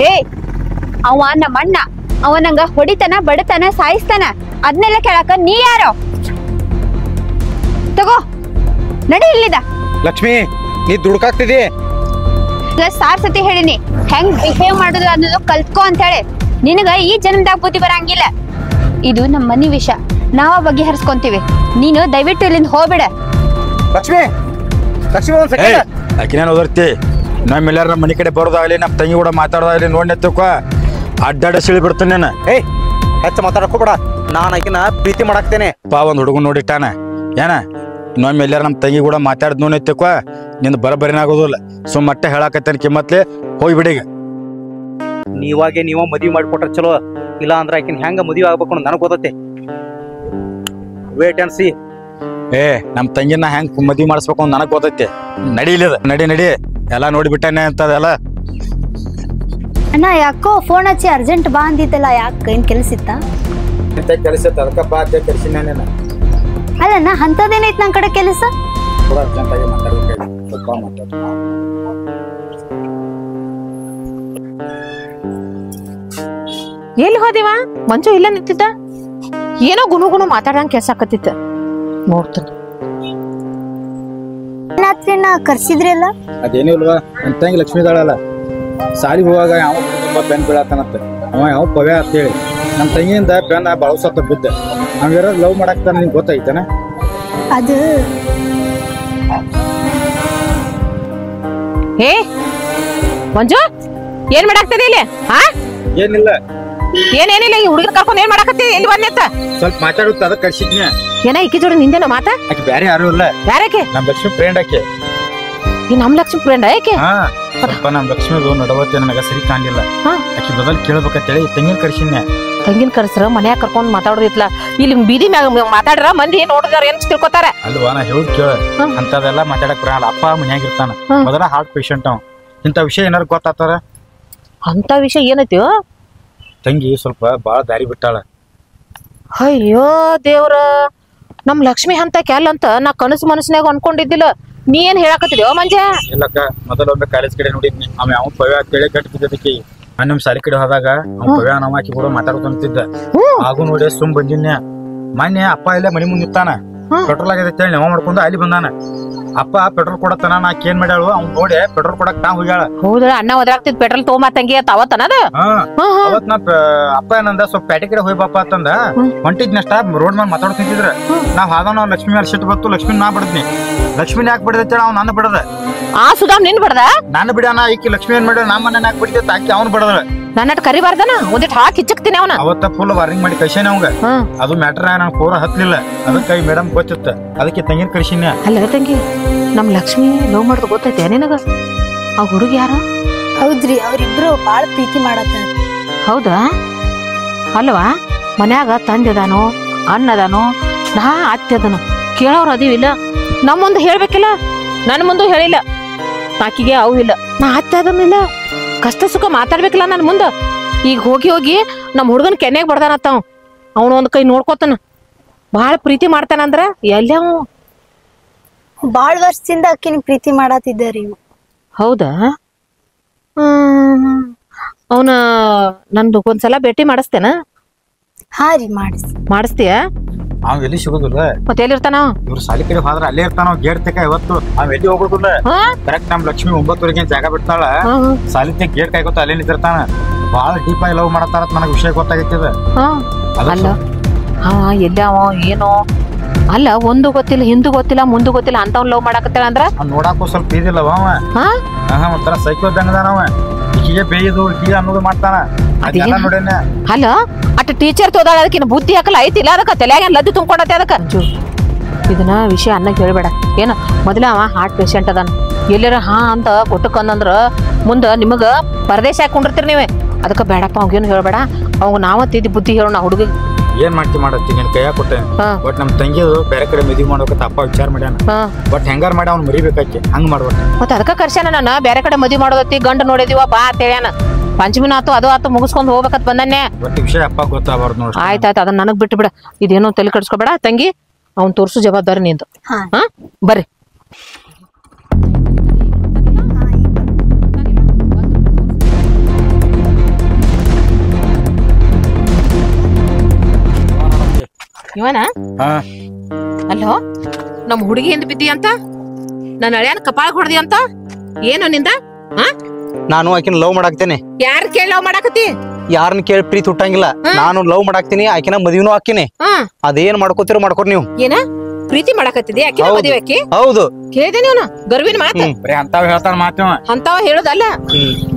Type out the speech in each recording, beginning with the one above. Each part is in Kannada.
ಏ ಅವ ನಮ್ಮ ಅಣ್ಣ, ಅವ ನಂಗ ಹೊಡಿತಾನ, ಬಡತಾನ, ಸಾಯಿಸ್ತಾನ. ಅದನ್ನೆಲ್ಲ ಕೇಳಾಕ ನೀ ಯಾರೋ? ತಗೋ ನಡಿ ಇಲ್ಲಿದ. ಲಕ್ಷ್ಮಿ, ನೀ ದುಡ್ಕಾಗ್ತಿದಿ. ಸಾರ್ ಸತಿ ಹೇಳಿನಿ ಹೆಂಗ್ ಬಿಹೇವ್ ಮಾಡುದು ಅನ್ನೋದು ಕಲ್ತ್ಕೋ ಅಂತ ಹೇಳಿ. ನಿನಗ ಈ ಜನ್ಮದಾಗ ಬುದ್ಧಿ ಬರಂಗಿಲ್ಲ. ಇದು ನಮ್ಮ ಮನಿ ವಿಷಯ, ನಾವ ಬಗೆಹರಿಸ್ಕೊಂತೀವಿ. ನೀನು ದಯವಿಟ್ಟು ಇಲ್ಲಿಂದ ಹೋಗ್ಬಿಡ. ಲಕ್ಷ್ಮಿ, ಲಕ್ಷ್ಮಿ ಒಂದ್ ಸೆಕೆಂಡ್. ಆಕಿನೇನು ಓದರ್ತಿ? ನಮ್ಮ ಎಲ್ಲಾರ ನಮ್ಮ ಮನೆ ಕಡೆ ಬರೋದಾಗ್ಲಿ, ನಮ್ಮ ತಂಗಿ ಕೂಡ ಮಾತಾಡೋದಾಗ್ಲಿ ನೋಡಿ ನಿಂತಕ್ಕ ಅಡ್ಡಾಡ ಸಿಳಿ ಬಿಡ್ತಾನೆ ನಾನು. ಏಯ್, ಹೆಚ್ಚು ಮಾತಾಡಕೋಬೇಡ. ನಾನು ಆಕಿನ ಪ್ರೀತಿ ಮಾಡಾಕ್ತೇನೆ. ಒಂದು ಹುಡುಗನ್ ನೋಡಿಟ್ಟಾನ ಏನ, ಇನ್ನೊಮ್ಮೆ ಎಲ್ಲಾರ ನಮ್ಮ ತಂಗಿ ಕೂಡ ಮಾತಾಡಿದ್ ನೋಡಿ ನಿಂತಕ್ಕ ನಿಂದು ಬರಬರಿನಾಗೋದಿಲ್ಲ. ಸುಮ್ಮಟ್ಟೆ ಹೇಳಾಕತ್ತೇನೆ ಕಿಮ್ಮತ್ಲೆ ಹೋಗ್ಬಿಡಿಗ. ನೀವಾಗೆ ನೀವ ಮದ್ವಿ ಮಾಡಿಕೊಟ್ರ ಚಲೋ, ಇಲ್ಲ ಅಂದ್ರ ಆಕಿನ ಹೆಂಗ ಮದ್ವಿ ಆಗ್ಬೇಕು ಅನ್ನೋದು ನನಗೆ ಗೊತ್ತೈತಿ. Wait and see. ಏ, ನಮ್ಮ ತಂಗಿನ ಹೆಂಗ್ ಮದ್ವಿ ಮಾಡಿಸ್ಬೇಕು ಅಂತ ನನಗೆ ಗೊತ್ತೈತಿ. ನಡಿಲಿದ ನಡಿ ಎಲ್ಲಾ ನೋಡಿಬಿಟ್ಟಾನೆ ಅಂತದೆಲ್ಲ. ಅಣ್ಣ ಯಾಕೋ ಫೋನ್ ಹಚ್ಚಿ ಅರ್ಜೆಂಟ್ ಬಾ ಅಂದಿದ್ದಲ್ಲ, ಯಾಕೆ ಏನ್ ಕೆಲಸ ಇತ್ತ? ಕೆಲಸ ಅದಕ್ಕ ಬಾ ಅಂತ ಕರ್ಸಿನ. ಅಲ್ಲಣ್ಣ ಅಂತದೇನೈತ್ ನನ್ ಕಡೆ ಕೆಲಸ? ಎಲ್ಲಿ ಹೋದಿವ? ಮಂಜು ಇಲ್ಲ ನಿಂತಿದ್ದ, ಏನೋ ಗುಣು ಮಾತಾಡಂಗ್ ಕೆಲ್ಸಾಕತ್ತಿತ್ತ. ನೋಡ್ತಾನ ರಾತ್ರಿನ ಕರ್ಸಿದ್ರಿ ಅಲ್ಲ? ಅದೇನು ಇಲ್ವಾ, ನನ್ನ ತಂಗಿ ಲಕ್ಷ್ಮೀ ಇದಾಳಲ್ಲ, ಸಾಲಿಗೆ ಹೋಗಾಗ ಯಾವ ತುಂಬಾ ಬೆನ್ ಬೀಳತ್ತಾನತ್ತ. ಅವ ಯಾವ ಪವ್ಯ ಅಂತೇಳಿ ನಮ್ಮ ತಂಗಿಯಿಂದ ಬೆನ್ನ ಬಳಸತ್ತ ಬಿದ್ದ. ನಾವ್ಯಾರ ಲವ್ ಮಾಡಾಕ್ತಾನ, ನಿಂಗೆ ಗೊತ್ತಾಯ್ತಾನ? ಅದು ಏ ಮಂಜು, ಏನ್ ಮಾಡಾಕ್ತದೆ ಇಲ್ಲಿ? ಹಾ, ಏನಿಲ್ಲ ಏನೇನಿಲ್ಲ. ಈ ಹುಡುಗನ ಕರ್ಕೊಂಡ್ ಏನ್ ಮಾಡಾಕತ್ತಿ? ಎಲ್ಲಿ ಬಂದೆತ್ತ? ಸ್ವಲ್ಪ ಮಾತಾಡುತ್ತ ಅದಕ್ಕೆ ಕಳ್ಸಿದ್ನಿ. ಏನ ಈಕಿ ಜೋಡಿ ನಿಂದೇನ ಮಾತಾ? ಆಕೆ ಬೇರೆ ಯಾರು ಇಲ್ಲ, ಯಾರಕ್ಕೆ? ನಮ್ಮ ಲಕ್ಷ್ಮಿ ಫ್ರೆಂಡ್ ಆಕೆ. ಈ ನಮ್ ಲಕ್ಷ್ಮಿ ಫ್ರೆಂಡ್ ಆಕೆ? ಹಾ, ಸ್ವಲ್ಪ ನಮ್ಮ ಲಕ್ಷ್ಮಿದು ನಡವತ್ತೆ ನನಗ ಸರಿ ಕಾಣ್ಲಿಲ್ಲ. ಆಕಿ ಬದಲ್ ಕೇಳ್ಬೇಕಂತೇಳಿ ತಂಗಿನ ಕರ್ಸಿನ್ಯ. ತಂಗಿನ ಕರ್ಸ್ರ ಮನ್ಯಾಗ ಕರ್ಕೊಂಡ್ ಮಾತಾಡೋದಿತ್ಲ, ಇಲ್ಲಿ ಬೀದಿ ಮ್ಯಾಗ ಮಾತಾಡ್ರ ಮಂದಿ ಏನ್ ನೋಡಿದಾರ ಏನ್ ತಿಳ್ಕೊತಾರ? ಅಲ್ವಾ, ನಾ ಹೇಳುದ್ ಕೇಳ. ಅಂತದೆಲ್ಲ ಮಾತಾಡಕ್ ಬರಲ್ಲ. ಅಪ್ಪ ಮನ್ಯಾಗ ಇರ್ತಾನ, ಮೊದಲ ಹಾರ್ಟ್ ಪೇಷಂಟ್ ಅವ. ಇಂಥ ವಿಷಯ ಏನಾರು ಗೊತ್ತಾತಾರ? ಅಂತ ವಿಷಯ ಏನೈತಿ? ತಂಗಿ ಸ್ವಲ್ಪ ಬಾಳ ದಾರಿ ಬಿಟ್ಟಾಳ. ಅಯ್ಯೋ ದೇವ್ರ, ನಮ್ ಲಕ್ಷ್ಮಿ ಅಂತ ಕ್ಯಾಲ್ ಅಂತ ನಾ ಕನಸು ಮನಸ್ಸಿನಾಗ ಅನ್ಕೊಂಡಿದ್ದಿಲ್ಲ. ನೀ ಏನ್ ಹೇಳಾಕತ್ತಿದ್ಯೋ ಮಂಜ? ಇಲ್ಲಕ್ಕ, ಮೊದಲೊಮ್ಮೆ ಕಾಲೇಜ್ ಕಡೆ ನೋಡಿದ್ನಿ. ಅವ ಪವ್ಯ ಅಂತೇಳಿ ಗಟ್ಟಿ ಬಿದ್ದದಕ್ಕೆ. ನಮ್ಮ ಶಾಲೆ ಕಡೆ ಹೋದಾಗ ಅವ್ನ ಪವ್ಯ ನಮ್ಮ ಆಕಿ ಕೂಡ ಮಾತಾಡ್ಕೊಂತಿದ್ದ. ಆಗು ನೋಡಿ ಸುಮ್ ಬಂದಿನ್ಯ. ಮೊನ್ನೆ ಅಪ್ಪ ಇಲ್ಲೇ ಮನಿ ಮುಂದೆ ನಿಂತಾನ, ಪೆಟ್ರೋಲ್ ಆಗೈತೆ ಅಂತೇಳಿ ನೆವ ಮಾಡ್ಕೊಂಡು ಅಲ್ಲಿ ಬಂದಾನ. ಅಪ್ಪ ಪೆಟ್ರೋಲ್ ಕೊಡತನ, ನಾಕ್ ಏನ್ ಮಾಡ್ಯಾಳು ಅವ್ನ್ ನೋಡಿ ಪೆಟ್ರೋಲ್ ಕೊಡಕ್ ನಾ ಹೋಗ್ಯಾಳ. ಹೌದ್ರ, ಅಣ್ಣ ಒದ್ರಾಗ್ತಿದ್ ಪೆಟ್ರೋಲ್ ತಗೊಂಬ ತಂಗಿ ಅಂತ ಅವತ್ತನದ? ಅವತ್ ನಾ ಅಪ್ಪ ಏನಂದ, ಸ್ವಲ್ಪ ಪ್ಯಾಟಿ ಕಡೆ ಹೋಗಿ ಬಾಪ ಅಂತಂದ. ಹೊಂಟಿದ್ನಷ್ಟ ರೋಡ್ ಮೇಲೆ ಮಾತಾಡ್ತಿದ್ರ. ನಾವ್ ಹಾದವ ಲಕ್ಷ್ಮಿ ಮೇಲೆ ಸಿಟ್ಟು ಬತ್ತು. ಲಕ್ಷ್ಮಿ ನಾ ಬಿಡದ್ನಿ. ಲಕ್ಷ್ಮಿನ ಯಾಕೆ ಬಿಡದ ಅವ್ನು ನನ್ನ ಬಿಡದ. ಆ ಸುಧಾಮ್ ನಿನ್ ಬಿಡದ? ನಾನು ಬಿಡಾನ. ಈಕಿ ಲಕ್ಷ್ಮಿ ಏನ್ ಮಾಡ್ಯಾಳ, ನಮ್ಮನ್ನ ಯಾಕೆ ಬಿಡ್ತೈತೆ ಆಕಿ ಅವ್ನು ಬಿಡದ. ನನ್ನಟ್ ಕರಿಬಾರ್ದನ, ಒಂದಿಟ್ ಹಾಕಿ ಹಿಚ್ಚಕ್ತೀನಿ ಅವನ. ಅವತ್ತ ಫುಲ್ ವಾರ್ನಿಂಗ್ ಮಾಡಿ ಕಳ್ಸೇನೆ ಅವಂಗ. ಅದು ಮ್ಯಾಟ್ರ ನಂಗೆ ಪೂರ ಹತ್ಲಿಲ್ಲ. ಅದಕ್ಕೆ ಮೇಡಮ್ ಗೊತ್ತಿತ್ತ, ಅದಕ್ಕೆ ತಂಗಿನ ಕಳ್ಸಿನ. ಅಲ್ಲ ತಂಗಿ, ನಮ್ ಲಕ್ಷ್ಮಿ ಲವ್ ಮಾಡೋದು ಗೊತ್ತೈತೆ ನಿನಗ? ಆ ಹುಡುಗಿ ಯಾರ? ಹೌದ್ರಿ, ಅವ್ರಿಬ್ರು ಬಾಳ ಪ್ರೀತಿ ಮಾಡತ್ತಾರ. ಹೌದಾ? ಅಲ್ವಾ, ಮನ್ಯಾಗ ತಂದೆದಾನು, ಅಣ್ಣದಾನು, ನಾ ಅತ್ತೆದನು, ಕೇಳೋರು ಅದೀವಿಲ್ಲ. ನಮ್ಮ ಮುಂದೆ ಹೇಳ್ಬೇಕಿಲ್ಲ, ನನ್ನ ಮುಂದೆ ಹೇಳಿಲ್ಲ. ಆಕಿಗೆ ಅವು ಇಲ್ಲ, ನಾ ಅತ್ತೆ ಅದನ್ನಿಲ್ಲ. ಕಷ್ಟ ಸುಖ ಮಾತಾಡ್ಬೇಕಿಲ್ಲ ನನ್ ಮುಂದ. ಈಗ ಹೋಗಿ ಹೋಗಿ ನಮ್ ಹುಡುಗನ್ ಕೆನ್ಯಾಗ ಬಡ್ದಾನತ್ತವ್. ಅವನು ಒಂದ್ ಕೈ ನೋಡ್ಕೋತಾನ, ಬಾಳ ಪ್ರೀತಿ ಮಾಡ್ತಾನಂದ್ರ ಎಲ್ಲವ. ಬಾಳ ವರ್ಷದಿಂದ ಅಕ್ಕಿನ ಪ್ರೀತಿ ಮಾಡತ್ತಿದ್ದಾರಿ. ಹೌದಾ? ಅವನ ನಂದು ಒಂದ್ಸಲ ಭೇಟಿ ಮಾಡಿಸ್ತೇನ? ಹಾ ರೀ, ಮಾಡಿಸ್ತೀಯ? ಅವ್ ಎಲ್ಲಿ ಸಿಗುದಿಲ್ಲ. ಮತ್ತೆ ಎಲ್ಲಿರ್ತಾನ? ಇವ್ರು ಸಾಲಿ ಕಡೆ ಹೋದ್ರ ಅಲ್ಲೇ ಇರ್ತಾನ. ಗೇಟ್ ತಕ ಇವತ್ತು ಅವ್ ಎಲ್ಲಿ ಹೋಗುದಿಲ್ಲ. ಕರೆಕ್ಟ್ ನಮ್ ಲಕ್ಷ್ಮಿ 9:30 ಜಾಗ ಬಿಡ್ತಾಳ. ಸಾಲಿ ತಕ ಗೇಟ್ ಕಾಯ್ಕೋತ ಅಲ್ಲೇ ನಿಂತಿರ್ತಾನ. ಬಾಳ ಡೀಪ್ ಆಗಿ ಲವ್ ಮಾಡತಾರ ನನಗ್ ವಿಷಯ ಗೊತ್ತಾಗೈತಿದ. ಅಲ್ಲ ಎಲ್ಲಿ ಅವ ಏನೋ ಅಲ್ಲ, ಒಂದು ಗೊತ್ತಿಲ್ಲ, ಹಿಂದೂ ಗೊತ್ತಿಲ್ಲ, ಮುಂದೆ ಗೊತ್ತಿಲ್ಲ ಅಂತವ್ ಲವ್ ಮಾಡಾಕತ್ತಾಳ ಅಂದ್ರ ನೋಡಾಕ ಸ್ವಲ್ಪ ಇದಿಲ್ಲವ ಅವ. ಒಂಥರ ಸೈಕೋ ದಂಗದಾನವ. ಈಗಿಗೆ ಬೇಯ್ದು ಈಗ ಅನ್ನೋದು ಮಾಡ್ತಾನ. ಅದೆಲ್ಲ ನೋಡೇನ. ಅಲ್ಲ, ಅಟ್ ಟೀಚರ್ ತೋದಾಳ, ಅದಕ್ಕಿನ್ನ ಬುದ್ಧಿ ಹಾಕಲ್ಲ ಐತಿಲ್ಲ, ಅದಕ್ಕ ತಲೆಯಾಗ ಲದ್ದು ತುಂಬ್ಕೊಂಡತ್ತೆ ಅದಕ್ಕ. ಇದನ್ನ ವಿಷಯ ಅನ್ನಕ್ ಹೇಳ್ಬೇಡ ಏನ. ಮೊದಲ ಅವ ಹಾರ್ಟ್ ಪೇಷಂಟ್ ಅದಾನ. ಎಲ್ಲಾರ ಹಾ ಅಂತ ಕೊಟ್ಟಕ್ಕಂದ್ರ ಮುಂದ ನಿಮಗ ಪರದೇಶ ಹಾಕೊಂಡಿರ್ತೀರಿ ನೀವೇ. ಅದಕ್ಕ ಬೇಡಪ್ಪ, ಅವಾಗೇನು ಹೇಳ್ಬೇಡ. ಅವಾಗ ನಾವ ತಿದ್ದಿ ಬುದ್ಧಿ ಹೇಳೋಣ ಹುಡುಗ. ಏನ್ ಮಾಡ್ತಿ ಮಾಡತ್ತಿ, ನಿನ್ ಕೈಯಾಗ ಕೊಟ್ಟೆ. ಬಟ್ ನಮ್ ತಂಗಿದು ಬೇರೆ ಕಡೆ ಮದ್ವಿ ಮಾಡ್ಬೇಕಂತ ಅಪ್ಪ ವಿಚಾರ ಮಾಡ್ಯಾನ. ಬಟ್ ಹೆಂಗಾರ ಮಾಡಿ ಅವ್ನು ಮರಿಬೇಕಾಕಿ, ಹಂಗ ಮಾಡ್ಬೇಕು. ಮತ್ತೆ ಅದಕ್ಕ ಕರ್ಸ್ಯಾನ ನಾನು, ಬೇರೆ ಕಡೆ ಮದ್ವಿ ಮಾಡೋದತ್ತಿ, ಗಂಡ ನೋಡಿದಿವ ಬಾ ಅಂತೇಳ್ಯಾನ. ಪಂಚಮಿನ ಆತು ಅದು ಆತು ಮುಗಿಸ್ಕೊಂಡ್ ಹೋಗ್ಬೇಕತ್ ಬಂದನ್ನೇ. ಬಟ್ ವಿಷಯ ಅಪ್ಪ ಗೊತ್ತಾಗಬಾರ್ದು ನೋಡಿ. ಆಯ್ತಾಯ್ತು, ಅದನ್ನ ನನಗ್ ಬಿಟ್ಟು ಬಿಡ. ಇದೇನೋ ತಲೆ ಕಡ್ಸ್ಕೊಬೇಡ ತಂಗಿ. ಅವ್ನ್ ತೋರ್ಸು ಜವಾಬ್ದಾರಿ ನಿಂದು. ಬರ್ರಿ. ಇವನ ಹಾ ಅಲ್ಲೋ ನಮ್ ಹುಡುಗಿ ಹಿಂದ್ ಬಿದ್ದಿ ಅಂತ ನನ್ನ ಹಳೆಯನ್ ಕಪಾಳ ಹೊಡ್ದಿ ಅಂತ ಏನು ನಿಂದ ಹಾ ನಾನು ಆಕಿನ ಲವ್ ಮಾಡಾಕ್ತೇನೆ. ಯಾರ ಕೇಳಿ ಲವ್ ಮಾಡಾಕತಿ? ಯಾರನ್ನ ಕೇಳಿ ಪ್ರೀತಿ ಹುಟ್ಟಂಗಿಲ್ಲ. ನಾನು ಲವ್ ಮಾಡಾಕ್ತೀನಿ, ಆಕಿನ ಮದುವೆನೂ ಹಾಕಿನಿ. ಅದೇನ್ ಮಾಡ್ಕೋತಿರೋ ಮಾಡ್ಕೊರ್ ನೀವು. ಏನ ಪ್ರೀತಿ ಮಾಡಾಕತ್ತಿದಿ? ಆಕಿನ ಮದುವೆ ಆಕಿ? ಹೌದು. ಕೇಳಿದೆ ನೀವನ ಗರ್ವಿನ ಮಾತ ಬರೀ ಅಂತಾವ್ ಹೇಳ್ತಾನ ಮಾತೇವ. ಅಂತಾವ ಹೇಳುದಲ್ಲ.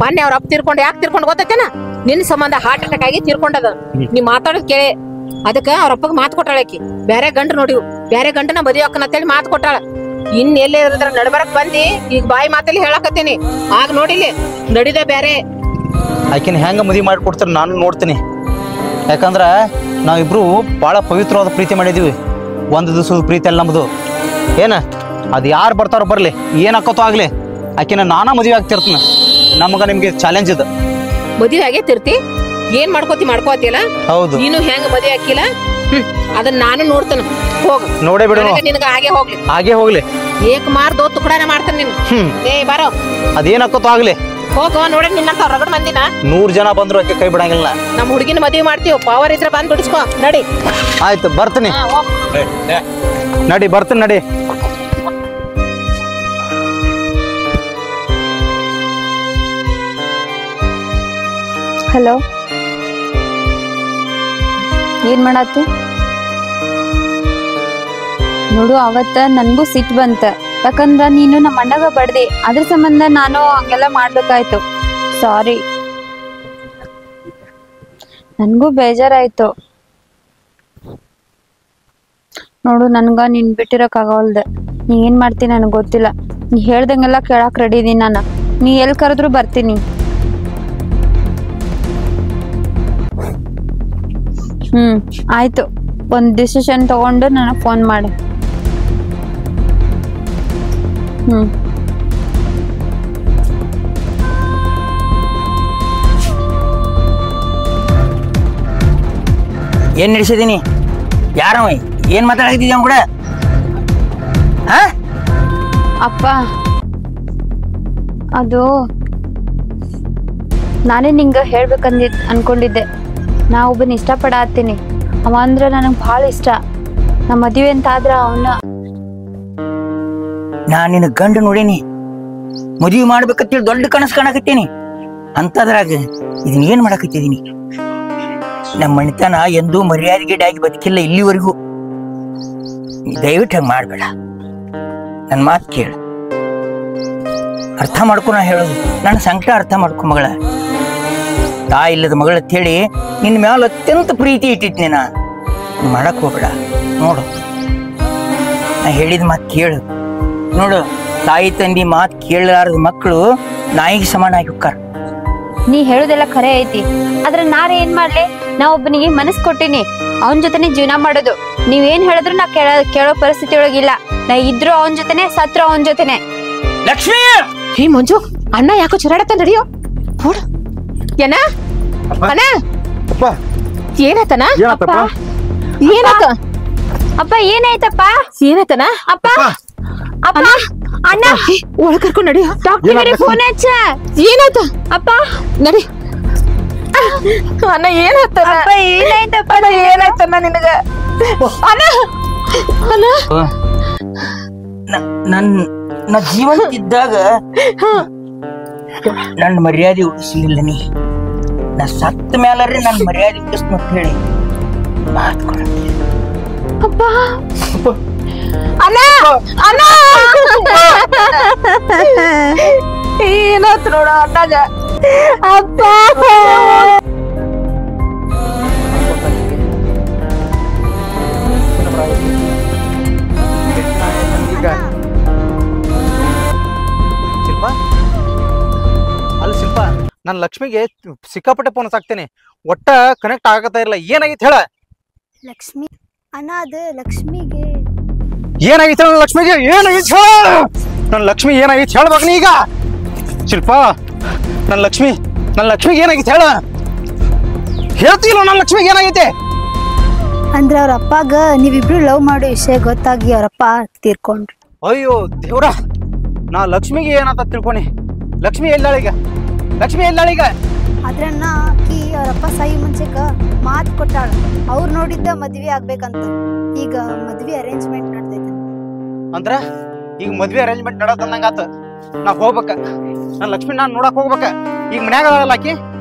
ಮೊನ್ನೆ ಅವ್ರ ಅಪ್ಪ ತೀರ್ಕೊಂಡು ಯಾಕೆ ತೀರ್ಕೊಂಡು ಗೊತ್ತೇನ? ನಿನ್ ಸಂಬಂಧ ಹಾರ್ಟ್ ಅಟ್ಯಾಕ್ ಆಗಿ ತೀರ್ಕೊಂಡದ. ನೀ ಮಾತಾಡೋದ್ ಕೇಳಿ ಅದಕ್ಕ ಅವ್ರ ಅಪ್ಪಗ್ ಮಾತು ಕೊಟ್ಟಾಳ ಆಕಿ. ಬ್ಯಾರೆ ಗಂಡ ನೋಡಿವು, ಬ್ಯಾರೆ ಗಂಡನ ಮದುವೆ ಹಾಕನಂತೇಳಿ ಮಾತು ಕೊಟ್ಟಾಳ. ಇನ್ ಎಲ್ಲೇ ಇರದ್ರ ನಡ್ಬರಕ್ ಬಂದಿ ಈಗ ಬಾಯಿ ಮಾತಲ್ಲಿ ಹೇಳಕತ್ತೀನಿ. ಆಗ ನೋಡಿಲಿ ನಡಿದ ಬ್ಯಾರೆ. ಆಕಿನ ಹೆಂಗ ಮದುವೆ ಮಾಡಿಕೊಡ್ತಾರ ನಾನು ನೋಡ್ತೀನಿ. ಯಾಕಂದ್ರ ನಾವಿಬ್ರು ಬಹಳ ಪವಿತ್ರವಾದ ಪ್ರೀತಿ ಮಾಡಿದೀವಿ. ಒಂದು ದಿವಸದ ಪ್ರೀತಿ ಅಲ್ಲ ನಮ್ದು. ಏನ ಅದ್ ಯಾರು ಬರ್ತಾರೋ ಬರ್ಲಿ, ಏನ್ ಹಾಕೋತೋ ಆಗ್ಲಿ, ಆಕಿನ ನಾನಾ ಮದುವೆ ಆಗ್ತಿರ್ತೀನಿ. ನಮಗ ನಿಮ್ಗೆ ಚಾಲೆಂಜ್ ಇದೆ. ಮದುವೆ ಆಗೇತಿರ್ತಿ, ಏನ್ ಮಾಡ್ಕೋತಿಲ್ಲ. ಹೌದು. ನೀನು ಹೆಂಗ ಮದುವೆ ಹಾಕಿಲ್ಲ ಅದನ್ನ ನಾನು ನೋಡ್ತೇನೆ. ಹೋಗ ನೋಡೇ ಬಿಡು. ನಿನಗ ಹಾಗೆ ಹೋಗ್ಲಿ. ಏಕ್ ಮಾರ್ದೋ ತುಕಡಾನ ಮಾಡ್ತಾನೆ ನೀನು. ಏ ಬಾರೋ, ಅದೇನ್ ಹಾಕೋತೋ ಆಗ್ಲಿ. ಹೋಗ ನೋಡಿ ನಿನ್ನಂತ ರಗಡ್ ಮಂದಿನ 100 ಜನ ಬಂದ್ರು ಆಕೆ ಕೈ ಬಿಡಂಗಿಲ್ಲ. ನಮ್ಮ ಹುಡುಗಿನ ಮದುವೆ ಮಾಡ್ತೀವಿ. ಪವರ್ ಇದ್ರೆ ಬಂದ್ ಬಿಡಿಸ್ಕೋ. ನಡಿ. ಆಯ್ತು ಬರ್ತೀನಿ. ನಡಿ ಬರ್ತೀನಿ ನಡಿ. ಹಲೋ, ಏನ್ ಮಾಡಾತಿ? ನೋಡು, ಅವತ್ತ ನನ್ಗೂ ಸಿಟ್ಟು ಬಂತ. ಯಾಕಂದ್ರ ನೀನು ನಮ್ಮ ಅಣ್ಣಗ ಬಡ್ದಿ, ಅದ್ರ ಸಂಬಂಧ ನಾನು ಹಂಗೆಲ್ಲ ಮಾಡ್ಬೇಕಾಯ್ತು. ಸಾರಿ. ನನ್ಗೂ ಬೇಜಾರಾಯ್ತು. ನೋಡು, ನನ್ಗ ನೀನ್ ಬಿಟ್ಟಿರಕ್ ಆಗವಲ್ದ. ನೀ ಏನ್ ಮಾಡ್ತೀನಿ ನನಗ್ ಗೊತ್ತಿಲ್ಲ. ನೀ ಹೇಳ್ದಂಗೆಲ್ಲ ಕೇಳಾಕ್ ರೆಡಿ ಇದೀನಿ ನಾನು. ನೀ ಎಲ್ ಕರೆದ್ರು ಬರ್ತೀನಿ. ಆಯ್ತು. ಒಂದ್ ಡಿಸಿಷನ್ ತಗೊಂಡು ನನಗ್ ಫೋನ್ ಮಾಡು. ಏನ್ ನಡೆಸಿದೀನಿ? ಯಾರವ? ಏನ್ ಮಾತಾಡ್ತಿದ್ದಿ ಅವ್ನ ಕೂಡ? ಅಪ್ಪ, ಅದು ನಾನೇ ನಿಂಗ ಅನ್ಕೊಂಡಿದ್ದೆ. ನಾ ಒಬ್ಬನ ಇಷ್ಟಪಡತ್ತೀನಿ. ಅವ ಅಂದ್ರ ನನಗ್ ಬಹಳ ಇಷ್ಟ. ನಾ ಮದುವೆ ಅಂತ ಆದ್ರ ಅವನ ನಾನ್ ನಿನ್ನ ಗಂಡ ನೋಡೀನಿ, ಮದುವೆ ಮಾಡ್ಬೇಕಂತೇಳಿ ದೊಡ್ಡ ಕನಸು ಕಾಣಕತ್ತೀನಿ. ಅಂತದ್ರಾಗ ಇದನ್ನ ಏನ್ ಮಾಡಕತ್ತಿದೀನಿ? ನಮ್ಮ ಮಣಿತನ ಎಂದೂ ಮರ್ಯಾದೆಗೇಡಾಗಿ ಬದುಕಿಲ್ಲ ಇಲ್ಲಿವರೆಗೂ. ದಯವಿಟ್ಟು ಹಂಗ ಮಾಡ್ಬೇಡ. ನನ್ ಮಾತು ಕೇಳು, ಅರ್ಥ ಮಾಡ್ಕೊ. ನಾ ಹೇಳೋದು ನನ್ನ ಸಂಕಟ ಅರ್ಥ ಮಾಡ್ಕೊ ಮಗಳ. ತಾಯಿ ಇಲ್ಲದ ಮಗಳ ಅಂತೇಳಿ ನಿನ್ನ ಮ್ಯಾಲ ಅತ್ಯಂತ ಪ್ರೀತಿ ಇಟ್ಟಿದ್ನಿ. ನಾ ಮಾಡಕ್ ಹೋಗ್ಬೇಡ. ನೋಡು, ನಾ ಹೇಳಿದ ಮಾತು ಕೇಳು. ನೋಡು, ತಾಯಿ ತಂದಿ ಮಾತು ಕೇಳಲಾರದ ಮಕ್ಕಳು ನಾಯಿಗೆ ಸಮಾನ ಆಗಿ ಹೋಗ್ತಾರ. ನೀ ಹೇಳುದೆಲ್ಲ ಖರೆ ಐತಿ. ಆದ್ರ ನಾರೇ ಏನ್ ಮಾಡ್ಲಿ? ನಾ ಒಬ್ಬನಿಗೆ ಮನಸ್ ಕೊಟ್ಟಿನಿ, ಅವನ್ ಜೊತೆನೆ ಜೀವನ ಮಾಡೋದು. ನೀವೇನ್ ಹೇಳಿದ್ರು ನಾ ಕೇಳೋ ಪರಿಸ್ಥಿತಿ ಒಳಗಿಲ್ಲ. ನಾ ಇದ್ರು ಅವನ್ ಜೊತೆನೆ, ಸತ್ರು ಅವನ್ ಜೊತೆನೆ. ಲಕ್ಷ್ಮಿ! ಹೇ ಮಂಜು, ಅಣ್ಣ ಯಾಕೋ ಚುರಾಡತ್ತ ನಡಿಯೋ. ಏನ ಅಣ್ಣ? ಏನಾಯ್ತನ? ಏನಾಯ್ತ ಅಪ್ಪ? ಏನಾಯ್ತಪ್ಪ? ಏನಾಯ್ತನ? ಅಪ್ಪ ಅಪ್ಪ ಅಣ್ಣ ಒಳಗ್ ಕರ್ಕೊಂಡ್ ನಡಿಯೋ. ಡಾಕ್ಟರ್ ಫೋನ್ ಹಚ್ಚ. ಏನಾಯ್ತ ಅಪ್ಪ? ನಡಿ. ಅಣ್ಣ ಏನಾಯ್ತನ? ಅಪ್ಪ ಏನಾಯ್ತಪ್ಪ? ಏನಾಯ್ತನ ನಿನಗ? ಅಣ್ಣ ಅಣ್ಣ ನನ್ನ ಜೀವನ ಇದ್ದಾಗ ನನ್ನ ಮರ್ಯಾದೆ ಉಳಿಸಲಿಲ್ಲ ನೀ. ನಾ ಸತ್ತ ಮೇಲಾರೆ ನನ್ನ ಮರ್ಯಾದೆ ಉಳಿಸ್ನ ಅಂತ ಹೇಳಿ ಮಾತು ಕೊಡ. ಅಪ್ಪ ಅಣ್ಣ ಅಣ್ಣ ಏನಾಯ್ತು ನೋಡ ಅಣ್ಣಗ. ಅಪ್ಪ ಶಿಲ್ಪ, ಅಲ್ಲ ಶಿಲ್ಪ, ನಾನು ಲಕ್ಷ್ಮಿಗೆ ಸಿಕ್ಕಾಪಟ್ಟೆ ಫೋನ್ ಹಾಕ್ತೇನೆ. ಒಟ್ಟ ಕನೆಕ್ಟ್ ಆಗತ್ತಾ ಇರಲ್ಲ. ಏನಾಗಿತ್ತು ಹೇಳ? ಲಕ್ಷ್ಮಿ ಅಣ್ಣ, ಅದು ಲಕ್ಷ್ಮಿಗೆ ಏನಾಗಿತ್ತು? ನನ್ನ ಲಕ್ಷ್ಮಿಗೆ ಏನಾಗಿತ್ತು ಹೇಳ? ನನ್ನ ಲಕ್ಷ್ಮಿ ಏನಾಗಿತ್ತು ಹೇಳ್ಬೇಕು ನೀ ಈಗ. ಶಿಲ್ಪ, ನನ್ನ ಲಕ್ಷ್ಮಿಗೆ ಏನಾಗಿತ್ತು ಹೇಳ? ಹೇಳ್ತಿಲ್ಲ ನನ್ನ ಲಕ್ಷ್ಮಿಗೆ ಏನಾಗೈತೆ? ಅಂದ್ರೆ ಅವ್ರ ಅಪ್ಪಾಗ ನೀವಿಬ್ರು ಲವ್ ಮಾಡೋ ವಿಷಯ ಗೊತ್ತಾಗಿ ಅವ್ರಪ್ಪ ತೀರ್ಕೊಂಡ್ರು. ಅಯ್ಯೋ ದೇವ್ರ, ನಾ ಲಕ್ಷ್ಮಿಗೆ ಏನಂತ ತಿಳ್ಕೊನಿ. ಲಕ್ಷ್ಮಿ ಎಲ್ಲಾಳೀಗ? ಆದ್ರೆ ಅಣ್ಣ ಆಕಿ ಅವರಪ್ಪ ಸಾಯಿ ಮುಂಚೆಕ ಮಾತು ಕೊಟ್ಟಾಳ ಅವ್ರು ನೋಡಿದ್ದ ಮದ್ವೆ ಆಗ್ಬೇಕಂತ. ಈಗ ಮದ್ವೆ ಅರೇಂಜ್ಮೆಂಟ್ ನಡ್ದೈತೆ. ಅಂದ್ರ ಈಗ ಮದ್ವೆ ಅರೇಂಜ್ಮೆಂಟ್ ನಡದಂಗಾತ. ನಾ ಹೋಗ್ಬೇಕ, ನಾನು ಲಕ್ಷ್ಮಿ ನಾನು ನೋಡಕ್ ಹೋಗ್ಬೇಕ. ಈಗ ಮನ್ಯಾಗ ಅದಾಳಲ್ಲ ಆಕಿ.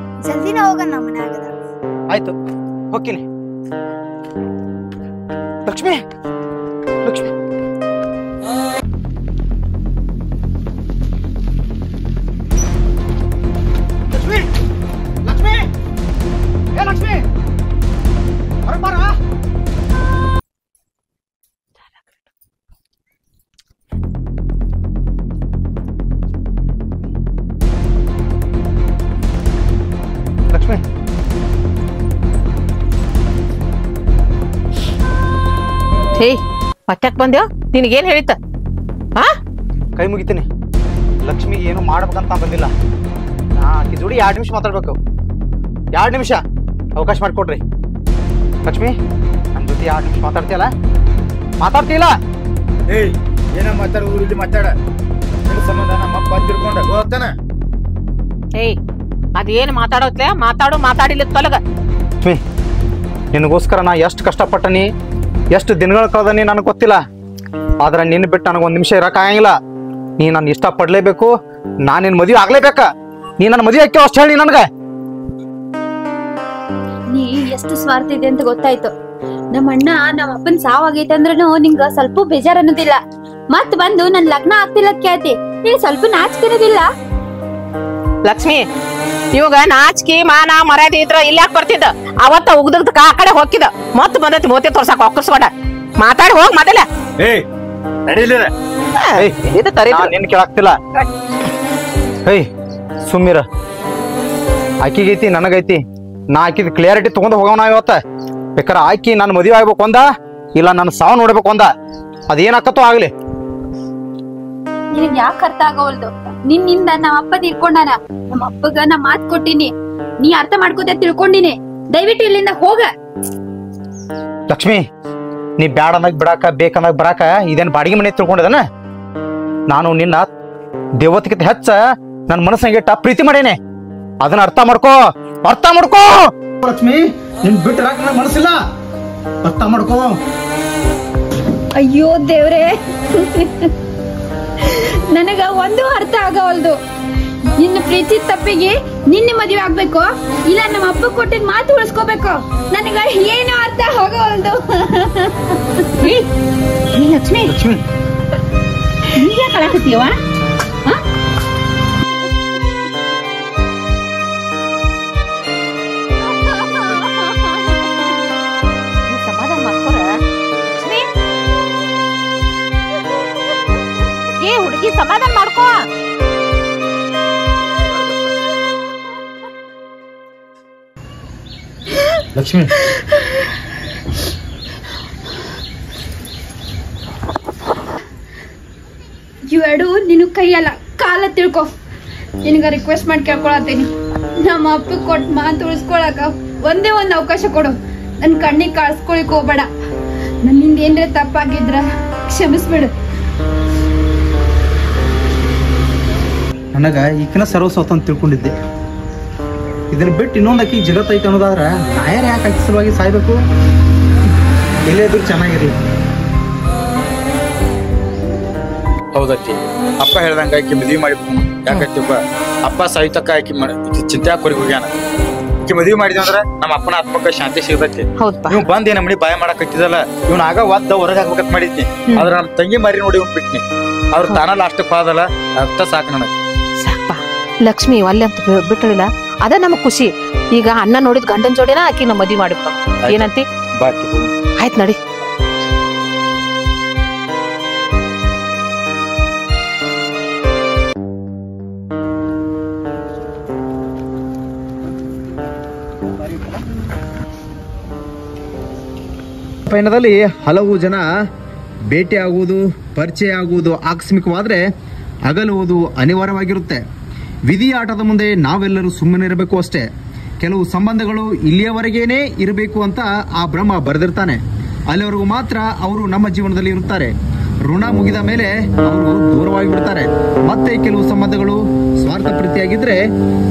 ಜಲ್ದಿನ ಹೋಗಣ ನಮ್ಮ ಮನ್ಯಾಗ. ಆಯ್ತು ಹೋಗ್ತೀನಿ. ಲಕ್ಷ್ಮಿ ಲಕ್ಷ್ಮಿ ಲಕ್ಷ್ಮಿ ಲಕ್ಷ್ಮಿ ಏ ಲಕ್ಷ್ಮಿ ಹೊರಗ್ ಬಾರ. ಲಕ್ಷ್ಮಿ ಹೇ ಮತ್ತ್ಯಾಕ್ ಬಂದ್ಯೋ? ನಿನಗೇನ್ ಹೇಳಿತ್ತ? ಹಾ ಕೈ ಮುಗಿತೀನಿ. ಲಕ್ಷ್ಮಿಗೆ ಏನು ಮಾಡ್ಬೇಕಂತ ಬಂದಿಲ್ಲ. ಆಕಿ ಜೋಡಿ 2 ನಿಮಿಷ ಮಾತಾಡ್ಬೇಕು. 2 ನಿಮಿಷ ಅವಕಾಶ ಮಾಡಿಕೊಡ್ರಿ. ಲಕ್ಷ್ಮಿ ನನ್ನ ಜೊತೆ 2 ನಿಮಿಷ ಮಾತಾಡ್ತೀಯಲ್ಲ? ಮಾತಾಡ್ತೀಯಲ್ಲ? ಏಯ್ ಏನ ಮಾತಾಡೋದು ಇಲ್ಲಿ ಮಾತಾಡ. ನಿನ್ ಸಂಬಂಧ ನಮ್ಮ ಅಪ್ಪ ತಿರ್ಕೊಂಡ ಹೋಗ್ತಾನ. ಏಯ್ ಅದೇನ್ ಮಾತಾಡೋತ್ಲೆ? ಮಾತಾಡಿಲ್ಲ ತೊಲಗ. ಲಕ್ಷ್ಮಿ ನಿನಗೋಸ್ಕರ ನಾ ಎಷ್ಟು ಕಷ್ಟಪಟ್ಟನಿ, ಎಷ್ಟು ದಿನಗಳ ಕಳೆದನಿ ನನಗೆ ಗೊತ್ತಿಲ್ಲ. ಆದ್ರೆ ನಿನ್ನ ಬಿಟ್ಟು ನನಗೆ 1 ನಿಮಿಷ ಇರೋಕ್ಕಾಗಂಗಿಲ್ಲ. ನೀ ನನ್ನ ಇಷ್ಟ ಪಡ್ಲೇಬೇಕು. ನಾನು ನಿನ್ನ ಮದುವೆ ಆಗ್ಲೇಬೇಕ. ನೀ ನನ್ನ ಮದುವೆ ಹಾಕ್ಯೋ ಅಷ್ಟು ಹೇಳಿ ನನಗೆ. ನೀ ಎಷ್ಟು ಸ್ವಾರ್ಥ ಇದೆ ಅಂತ ಗೊತ್ತಾಯ್ತು. ನಮ್ಮ ಅಣ್ಣ ನಮ್ಮ ಅಪ್ಪನ್ ಸಾವಾಗೈತೆ ಅಂದ್ರೂ ನಿಂಗ ಸ್ವಲ್ಪ ಬೇಜಾರ್ ಅನ್ನೋದಿಲ್ಲ. ಮತ್ ಬಂದು ನನ್ ಲಗ್ನ ಆಗ್ತಿಲ್ಲ ಕೇಳ್ತಿ, ನೀ ಸ್ವಲ್ಪ ನಾಚಿಕಿರೋದಿಲ್ಲ. ಲಕ್ಷ್ಮಿ ಇವಾಗ ನಾಚಿಕೆ ಮಾನ ಮರ್ಯಾದೆ ಇದ್ರ ಇಲ್ಲಾಕ್ ಬರ್ತಿದ್ದ? ಅವತ್ತ ಉಗ್ದಗ್ದ ಆ ಕಡೆ ಹೋಗಿದ ಮತ್ ಬಂದೈತಿ ಮೋತಿ ತೋರ್ಸಾಕ ಒಕ್ಕರ್ಸ್ಕೊಂಡ. ಮಾತಾಡಿ ಹೋಗ್ ಮೊದಲ. ಏಯ್ ನಡೀಲಿಲ್ಲ. ಇದು ತರಿ ನಿನ್ ಕೇಳಾಗ್ತಿಲ್ಲ. ಏಯ್ ಸುಮ್ಮಿರ. ಆಕಿಗೈತಿ ನನಗೈತಿ. ನಾ ಆಕಿದ ಕ್ಲಿಯಾರಿಟಿ ತಗೊಂಡ್ ಹೋಗೋಣ ಇವತ್ತ. ಬೇಕಾರೆ ಆಕಿ ನನ್ನ ಮದುವೆ ಆಗ್ಬೇಕು ಅಂದ, ಇಲ್ಲ ನನ್ನ ಸಾವು ನೋಡ್ಬೇಕು ಅಂದ, ಅದೇನಾಕತ್ತೋ ಆಗ್ಲಿ. ನಿನಗ್ ಯಾಕೆ ಅರ್ಥ ಆಗೋವಲ್ದು? ನಿನ್ನಿಂದ ನಮ್ಮ ಅಪ್ಪ ತಿಳ್ಕೊಂಡಾನ. ನಮ್ಮ ಅಪ್ಪಗ ನಾ ಮಾತ್ ಕೊಟ್ಟಿನಿ, ನೀ ಅರ್ಥ ಮಾಡ್ಕೋತ ತಿಳ್ಕೊಂಡಿನಿ. ದಯವಿಟ್ಟು ಇಲ್ಲಿಂದ ಹೋಗ. ಲಕ್ಷ್ಮಿ ನೀ ಬ್ಯಾಡ ಅನ್ನಕ್ ಬಿಡಾಕ ಬೇಕನ್ನಕ್ ಬರಾಕ ಇದೇನ್ ಬಾಡಿಗೆ ಮನೆ ತಿಳ್ಕೊಂಡಿದನ? ನಾನು ನಿನ್ನ ದೇವತೆಗಿಂತ ಹೆಚ್ಚ ನನ್ನ ಮನಸ್ಸಂಗಿಟ್ಟ ಪ್ರೀತಿ ಮಾಡೇನೆ. ಅದನ್ನ ಅರ್ಥ ಮಾಡ್ಕೋ. ಲಕ್ಷ್ಮಿ ನಿನ್ ಬಿಟ್ಟು ನನ್ನ ಮನಸ್ಸಿಲ್ಲ. ಅರ್ಥ ಮಾಡ್ಕೋ. ಅಯ್ಯೋ ದೇವ್ರೆ, ನನಗ ಒಂದು ಅರ್ಥ ಆಗವಲ್ದು. ನಿನ್ನ ಪ್ರೀತಿ ತಪ್ಪಿಗೆ ನಿನ್ನೆ ಮದುವೆ ಆಗ್ಬೇಕು, ಇಲ್ಲ ನಮ್ಮ ಅಪ್ಪ ಕೊಟ್ಟಿದ್ ಮಾತು ಉಳಿಸ್ಕೋಬೇಕು. ನನಗ ಏನು ಅರ್ಥ ಆಗವಲ್ದು. ಲಕ್ಷ್ಮಿ ಲಕ್ಷ್ಮಿ ನೀಗ ಕಳಕತ್ತೀವ? ಸಮಾಧಾನ ಮಾಡ್ಕೊರ. ಲಕ್ಷ್ಮಿ ಏ ಹುಡುಗಿ ಸಮಾಧಾನ ಮಾಡ್ಕೋ. ಲಕ್ಷ್ಮಿ ಇವೆರಡು ನಿನ್ನ ಕೈಯಲ್ಲ, ಕಾಲ ತಿಳ್ಕೊ. ನಿನಗ ರಿಕ್ವೆಸ್ಟ್ ಮಾಡಿ ಕೇಳ್ಕೊಳತ್ತೀನಿ, ನಮ್ಮ ಅಪ್ಪ ಕೊಟ್ಟು ಮಾತು ಉಳಿಸ್ಕೊಳಕ ಒಂದೇ ಒಂದು ಅವಕಾಶ ಕೊಡು. ನನ್ ಕಣ್ಣಿಗೆ ಕಾಣಿಸ್ಕೊಳಿಕ್ ಹೋಗ್ಬೇಡ. ನನ್ನಿಂದ ಏನ್ರೆ ತಪ್ಪಾಗಿದ್ರ ಕ್ಷಮಿಸ್ಬಿಡು. ನನಗ ಈಕಿನ ಸರ್ವಸ್ವತ ಅಂತ ತಿಳ್ಕೊಂಡಿದ್ದೆ. ಇದನ್ನ ಬಿಟ್ಟು ಇನ್ನೊಂದು ಆಕಿ ಜಗತ್ ಐತೆ ಅನ್ನೋದಾದ್ರ ನಾಯರ್ ಯಾಕೆ ಆಕಿ ಸಲುವಾಗಿ ಸಾಯ್ಬೇಕು? ಎಲ್ಲೇ ಇದ್ರು ಚೆನ್ನಾಗಿರ್ಲಿ. ಹೌದತ್ತಿ, ಅಪ್ಪ ಹೇಳ್ದಂಗ ಆಕಿ ಮದ್ವಿ ಮಾಡಿದ್ವು. ಯಾಕತ್ತಿಪ್ಪ ಅಪ್ಪ ಸಾಯ್ತಕ್ಕ ಆಕಿ ಚಿಂತೆ ಹಾಕೋರಿಗೆ ಹೋಗ್ಯಾನ. ಆಕಿ ಮದ್ವಿ ಮಾಡಿದ್ವಿ ಅಂದ್ರ ನಮ್ಮ ಅಪ್ಪನ ಆತ್ಮಕ್ಕ ಶಾಂತಿ ಸಿಗತೈತಿ. ನೀವು ಬಂದ್ ಏನ ಮನಿ ಬಾಯ ಮಾಡಕತ್ತಿದಲ್ಲ, ಇವ್ನ ಆಗ ಒದ್ದ ಹೊರಗೆ ಹಾಕ್ಬೇಕಂತ ಮಾಡಿದ್ನಿ. ಆದ್ರ ನಮ್ಮ ತಂಗಿ ಮಾರಿ ನೋಡಿ ಇವ್ನ ಬಿಟ್ನಿ. ಅವ್ರ ತಾನ ಲಾಸ್ಟಕ್ ಹೋದಲ್ಲ, ಅರ್ಥ ಸಾಕು ನನಗೆ. ಸಾಕಪ್ಪ. ಲಕ್ಷ್ಮಿ ಒಲ್ಲೆ ಅಂತ ಬಿಟ್ಟಳಿಲ್ಲ, ಅದ ನಮಗ್ ಖುಷಿ. ಈಗ ಅಣ್ಣ ನೋಡಿದ್ ಗಂಡನ್ ಜೋಡಿನ ಆಕಿ ನಮ್ಮ ಮದ್ವಿ ಮಾಡಿಬಿಡ. ಏನಂತಿ? ಬಾಕಿ ಆಯ್ತು ನಡಿ. ಪಯಣದಲ್ಲಿ ಹಲವು ಜನ ಭೇಟಿಯಾಗುವುದು, ಪರಿಚಯ ಆಗುವುದು ಆಕಸ್ಮಿಕವಾದರೆ ಅಗಲುವುದು ಅನಿವಾರ್ಯವಾಗಿರುತ್ತೆ. ವಿಧಿ ಆಟದ ಮುಂದೆ ನಾವೆಲ್ಲರೂ ಸುಮ್ಮನೆ ಇರಬೇಕು ಅಷ್ಟೇ. ಕೆಲವು ಸಂಬಂಧಗಳು ಇಲ್ಲಿಯವರೆಗೇನೆ ಇರಬೇಕು ಅಂತ ಆ ಬ್ರಹ್ಮ ಬರೆದಿರ್ತಾನೆ. ಅಲ್ಲಿವರೆಗೂ ಮಾತ್ರ ಅವರು ನಮ್ಮ ಜೀವನದಲ್ಲಿ ಇರುತ್ತಾರೆ. ಋಣ ಮುಗಿದ ಮೇಲೆ ಅವರು ದೂರವಾಗಿ ಬಿಡ್ತಾರೆ. ಮತ್ತೆ ಕೆಲವು ಸಂಬಂಧಗಳು ಸ್ವಾರ್ಥ ಪ್ರೀತಿಯಾಗಿದ್ರೆ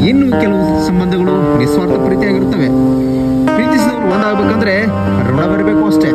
ಇನ್ನು ಕೆಲವು ಸಂಬಂಧಗಳು ನಿಸ್ವಾರ್ಥ ಪ್ರೀತಿಯಾಗಿರುತ್ತವೆ. ಪ್ರೀತಿಸಿದವರು ಒಂದಾಗಬೇಕಂದ್ರೆ ಋಣ ಬರಬೇಕು ಅಷ್ಟೇ.